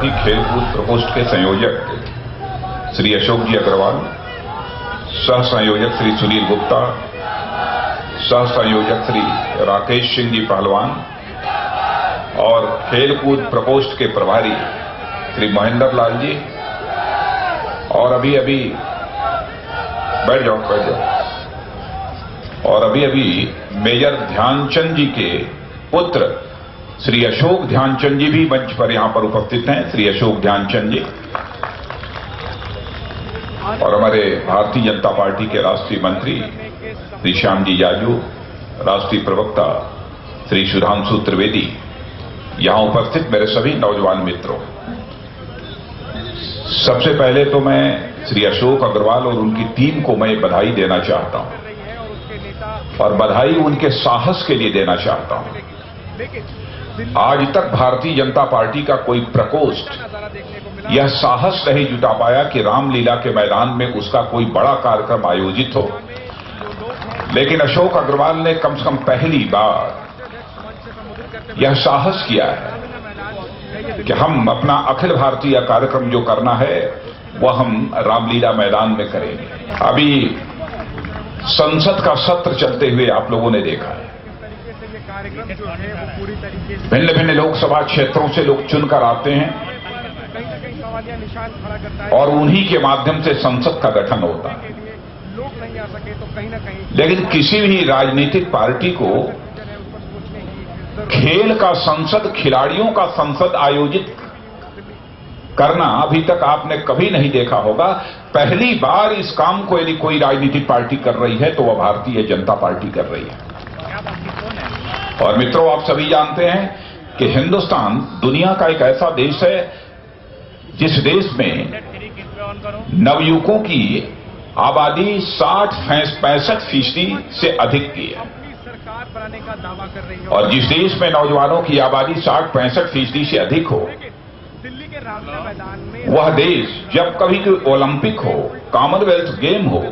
Party खेलकूद प्रकोष्ठ के संयोजक श्री अशोक जी अग्रवाल, सह संयोजक श्री सुनील गुप्ता, सह संयोजक श्री राकेश सिंह जी पहलवान और खेलकूद प्रकोष्ठ के प्रभारी श्री महेंद्र लाल जी, और अभी बैठ जाओ और अभी मेजर ध्यानचंद जी के पुत्र श्री अशोक ध्यानचंद जी भी मंच पर यहां पर उपस्थित हैं। श्री अशोक ध्यानचंद जी और हमारे भारतीय जनता पार्टी के राष्ट्रीय मंत्री श्री श्याम जी जाजू, राष्ट्रीय प्रवक्ता श्री सुधांशु त्रिवेदी, यहां उपस्थित मेरे सभी नौजवान मित्रों, सबसे पहले तो मैं श्री अशोक अग्रवाल और उनकी टीम को मैं बधाई देना चाहता हूं और बधाई उनके साहस के लिए देना चाहता हूं। आज तक भारतीय जनता पार्टी का कोई प्रकोष्ठ यह साहस नहीं जुटा पाया कि रामलीला के मैदान में उसका कोई बड़ा कार्यक्रम आयोजित हो, लेकिन अशोक अग्रवाल ने कम से कम पहली बार यह साहस किया है कि हम अपना अखिल भारतीय कार्यक्रम जो करना है वह हम रामलीला मैदान में करेंगे। अभी संसद का सत्र चलते हुए आप लोगों ने देखा है, भिन्न भिन्न लोकसभा क्षेत्रों से लोग चुनकर आते हैं और उन्हीं के माध्यम से संसद का गठन होता है। लेकिन किसी भी राजनीतिक पार्टी को खेल का संसद, खिलाड़ियों का संसद आयोजित करना अभी तक आपने कभी नहीं देखा होगा। पहली बार इस काम को यदि कोई राजनीतिक पार्टी कर रही है तो वह भारतीय जनता पार्टी कर रही है। और मित्रों, आप सभी जानते हैं कि हिंदुस्तान दुनिया का एक ऐसा देश है जिस देश में नवयुवकों की आबादी 60-65% से अधिक की है, और जिस देश में नौजवानों की आबादी 60-65% से अधिक हो, वह देश जब कभी कोई ओलंपिक हो, कॉमनवेल्थ गेम हो,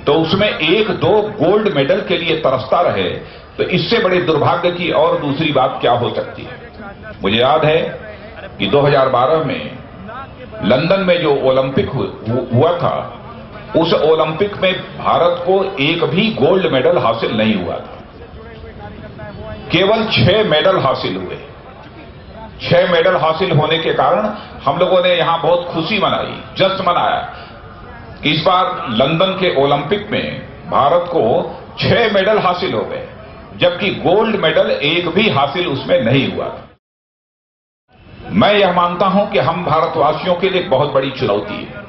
तो उसमें 1-2 गोल्ड मेडल के लिए तरसता रहे, तो इससे बड़े दुर्भाग्य की और दूसरी बात क्या हो सकती है। मुझे याद है कि 2012 में लंदन में जो ओलंपिक हुआ था, उस ओलंपिक में भारत को एक भी गोल्ड मेडल हासिल नहीं हुआ था, केवल 6 मेडल हासिल हुए। 6 मेडल हासिल होने के कारण हम लोगों ने यहां बहुत खुशी मनाई, जश्न मनाया कि इस बार लंदन के ओलंपिक में भारत को 6 मेडल हासिल हो गए, जबकि गोल्ड मेडल एक भी हासिल उसमें नहीं हुआ था। मैं यह मानता हूं कि हम भारतवासियों के लिए बहुत बड़ी चुनौती है।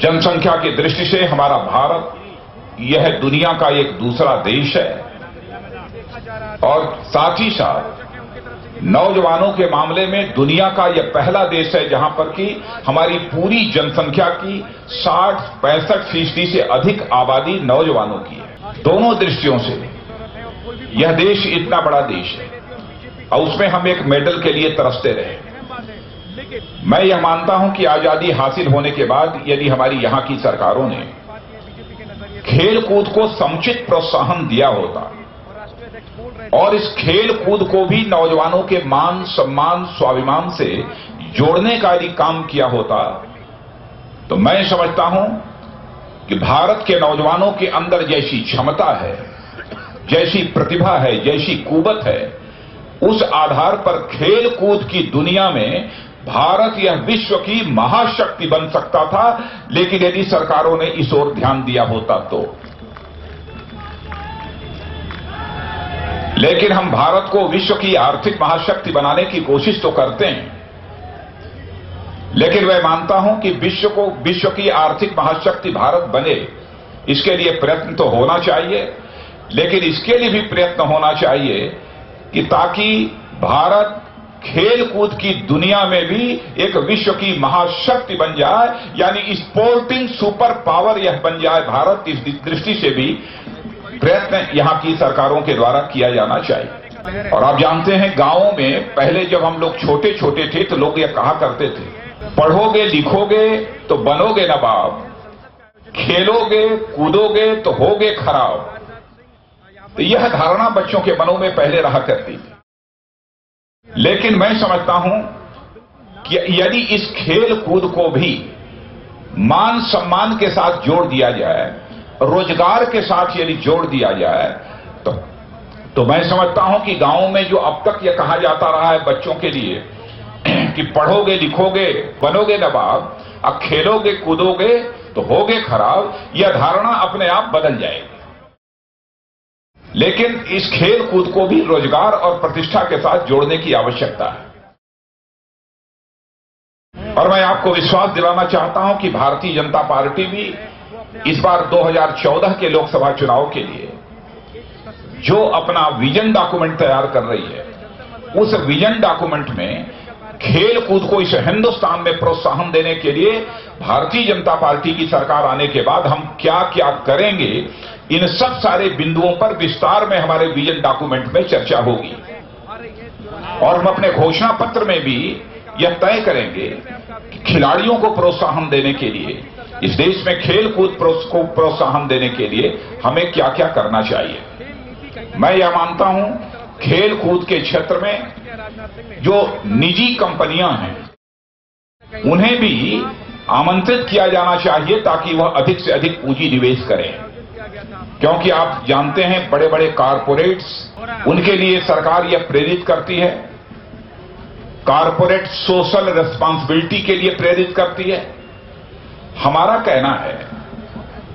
जनसंख्या की दृष्टि से हमारा भारत यह दुनिया का एक दूसरा देश है, और साथ ही साथ नौजवानों के मामले में दुनिया का यह पहला देश है जहां पर कि हमारी पूरी जनसंख्या की 60-65% से अधिक आबादी नौजवानों की है। दोनों दृष्टियों से यह देश इतना बड़ा देश है और उसमें हम एक मेडल के लिए तरसते रहे। मैं यह मानता हूं कि आजादी हासिल होने के बाद यदि हमारी यहां की सरकारों ने खेल कूद को समुचित प्रोत्साहन दिया होता और इस खेल कूद को भी नौजवानों के मान, सम्मान, स्वाभिमान से जोड़ने का यदि काम किया होता, तो मैं समझता हूं कि भारत के नौजवानों के अंदर जैसी क्षमता है, जैसी प्रतिभा है, जैसी कुवत है, उस आधार पर खेल कूद की दुनिया में भारत यह विश्व की महाशक्ति बन सकता था। लेकिन यदि सरकारों ने इस ओर ध्यान दिया होता तो। लेकिन हम भारत को विश्व की आर्थिक महाशक्ति बनाने की कोशिश तो करते हैं, लेकिन मैं मानता हूं कि विश्व की आर्थिक महाशक्ति भारत बने, इसके लिए प्रयत्न तो होना चाहिए, लेकिन इसके लिए भी प्रयत्न होना चाहिए कि ताकि भारत खेल कूद की दुनिया में भी एक विश्व की महाशक्ति बन जाए, यानी स्पोर्टिंग सुपर पावर यह बन जाए भारत। इस दृष्टि से भी प्रयत्न यहां की सरकारों के द्वारा किया जाना चाहिए। और आप जानते हैं, गांवों में पहले जब हम लोग छोटे छोटे थे तो लोग यह कहा करते थे, पढ़ोगे लिखोगे तो बनोगे नवाब, खेलोगे कूदोगे तो होगे खराब। तो यह धारणा बच्चों के मनों में पहले रहा करती थी। लेकिन मैं समझता हूं कि यदि इस खेल कूद को भी मान सम्मान के साथ जोड़ दिया जाए, रोजगार के साथ यदि जोड़ दिया जाए, तो मैं समझता हूं कि गांवों में जो अब तक यह कहा जाता रहा है बच्चों के लिए कि पढ़ोगे लिखोगे बनोगे नवाब, अब खेलोगे कूदोगे तो होगे खराब, यह धारणा अपने आप बदल जाएगी। लेकिन इस खेल कूद को भी रोजगार और प्रतिष्ठा के साथ जोड़ने की आवश्यकता है। और मैं आपको विश्वास दिलाना चाहता हूं कि भारतीय जनता पार्टी भी इस बार 2014 के लोकसभा चुनाव के लिए जो अपना विजन डॉक्यूमेंट तैयार कर रही है, उस विजन डॉक्यूमेंट में खेल कूद को इस हिंदुस्तान में प्रोत्साहन देने के लिए भारतीय जनता पार्टी की सरकार आने के बाद हम क्या क्या करेंगे, इन सब सारे बिंदुओं पर विस्तार में हमारे विजन डॉक्यूमेंट में चर्चा होगी। और हम अपने घोषणा पत्र में भी यह तय करेंगे कि खिलाड़ियों को प्रोत्साहन देने के लिए, इस देश में खेल कूद को प्रोत्साहन देने के लिए हमें क्या क्या करना चाहिए। मैं यह मानता हूं खेल कूद के क्षेत्र में जो निजी कंपनियां हैं उन्हें भी आमंत्रित किया जाना चाहिए ताकि वह अधिक से अधिक पूंजी निवेश करें, क्योंकि आप जानते हैं बड़े बड़े कारपोरेट्स, उनके लिए सरकार यह प्रेरित करती है, कारपोरेट सोशल रिस्पांसिबिलिटी के लिए प्रेरित करती है। हमारा कहना है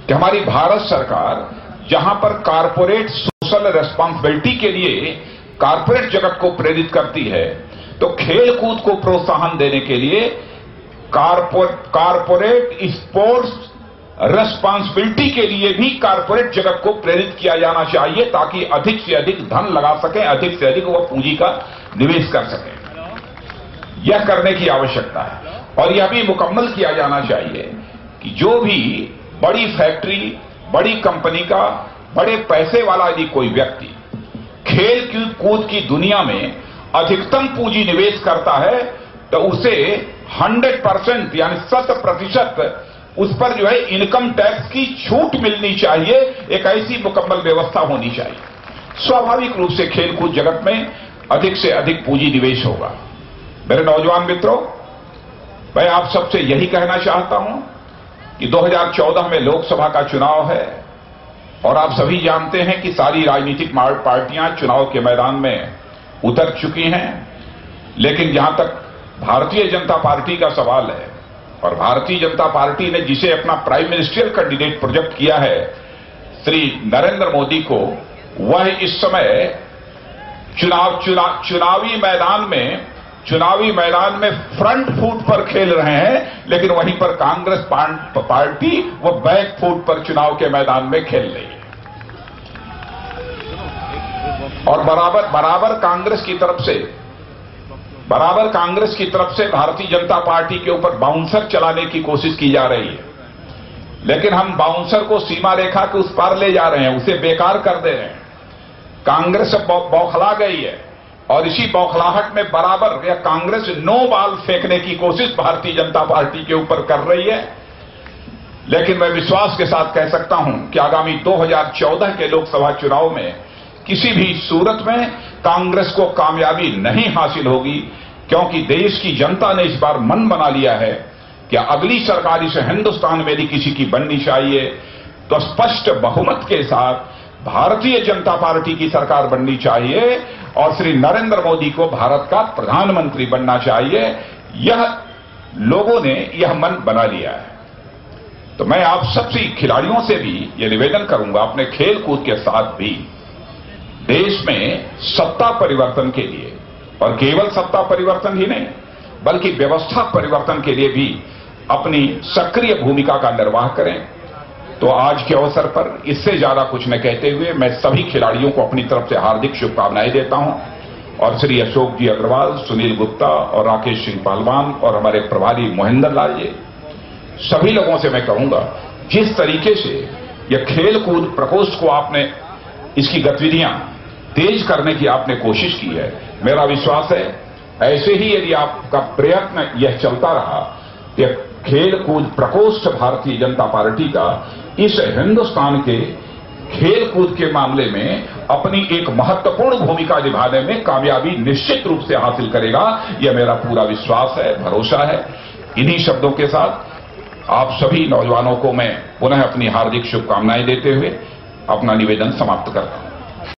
कि हमारी भारत सरकार जहां पर कारपोरेट सोशल रिस्पांसिबिलिटी के लिए कारपोरेट जगत को प्रेरित करती है, तो खेल कूद को प्रोत्साहन देने के लिए कारपोरेट स्पोर्ट्स रिस्पांसिबिलिटी के लिए भी कारपोरेट जगत को प्रेरित किया जाना चाहिए ताकि अधिक से अधिक धन लगा सकें, अधिक से अधिक वह पूंजी का निवेश कर सकें। यह करने की आवश्यकता है। और यह भी मुकम्मल किया जाना चाहिए कि जो भी बड़ी फैक्ट्री, बड़ी कंपनी का बड़े पैसे वाला यदि कोई व्यक्ति खेल कूद की दुनिया में अधिकतम पूंजी निवेश करता है तो उसे 100% यानी 100% उस पर जो है इनकम टैक्स की छूट मिलनी चाहिए। एक ऐसी मुकम्मल व्यवस्था होनी चाहिए। स्वाभाविक रूप से खेल कूद जगत में अधिक से अधिक पूंजी निवेश होगा। मेरे नौजवान मित्रों, मैं आप सबसे यही कहना चाहता हूं कि 2014 में लोकसभा का चुनाव है और आप सभी जानते हैं कि सारी राजनीतिक पार्टियां चुनाव के मैदान में उतर चुकी हैं। लेकिन जहां तक भारतीय जनता पार्टी का सवाल है, और भारतीय जनता पार्टी ने जिसे अपना प्राइम मिनिस्ट्रियल कैंडिडेट प्रोजेक्ट किया है श्री नरेंद्र मोदी को, वह इस समय चुनावी मैदान में फ्रंट फुट पर खेल रहे हैं, लेकिन वहीं पर कांग्रेस पार्टी वो बैक फुट पर चुनाव के मैदान में खेल रही है। और बराबर कांग्रेस की तरफ से भारतीय जनता पार्टी के ऊपर बाउंसर चलाने की कोशिश की जा रही है। लेकिन हम बाउंसर को सीमा रेखा के उस पार ले जा रहे हैं, उसे बेकार कर दे रहे हैं। कांग्रेस बौखला गई है और इसी बौखलाहट में बराबर या कांग्रेस नो बॉल फेंकने की कोशिश भारतीय जनता पार्टी के ऊपर कर रही है। लेकिन मैं विश्वास के साथ कह सकता हूं कि आगामी 2014 के लोकसभा चुनाव में किसी भी सूरत में कांग्रेस को कामयाबी नहीं हासिल होगी, क्योंकि देश की जनता ने इस बार मन बना लिया है कि अगली सरकार इस हिंदुस्तान में यदि किसी की बननी चाहिए तो स्पष्ट बहुमत के साथ भारतीय जनता पार्टी की सरकार बननी चाहिए और श्री नरेंद्र मोदी को भारत का प्रधानमंत्री बनना चाहिए। यह लोगों ने यह मन बना लिया है। तो मैं आप सबसे खिलाड़ियों से भी यह निवेदन करूंगा, अपने खेल कूद के साथ भी देश में सत्ता परिवर्तन के लिए, और केवल सत्ता परिवर्तन ही नहीं बल्कि व्यवस्था परिवर्तन के लिए भी अपनी सक्रिय भूमिका का निर्वाह करें। तो आज के अवसर पर इससे ज्यादा कुछ न कहते हुए मैं सभी खिलाड़ियों को अपनी तरफ से हार्दिक शुभकामनाएं देता हूं और श्री अशोक जी अग्रवाल, सुनील गुप्ता और राकेश सिंह पहलवान और हमारे प्रभारी मोहिंदर लाल जी, सभी लोगों से मैं कहूंगा जिस तरीके से यह खेल कूद प्रकोष्ठ को आपने इसकी गतिविधियां तेज करने की आपने कोशिश की है, मेरा विश्वास है ऐसे ही यदि आपका प्रयत्न यह चलता रहा तो खेल कूद प्रकोष्ठ भारतीय जनता पार्टी का इस हिंदुस्तान के खेल कूद के मामले में अपनी एक महत्वपूर्ण भूमिका निभाने में कामयाबी निश्चित रूप से हासिल करेगा। यह मेरा पूरा विश्वास है, भरोसा है। इन्हीं शब्दों के साथ आप सभी नौजवानों को मैं पुनः अपनी हार्दिक शुभकामनाएं देते हुए अपना निवेदन समाप्त करता हूं।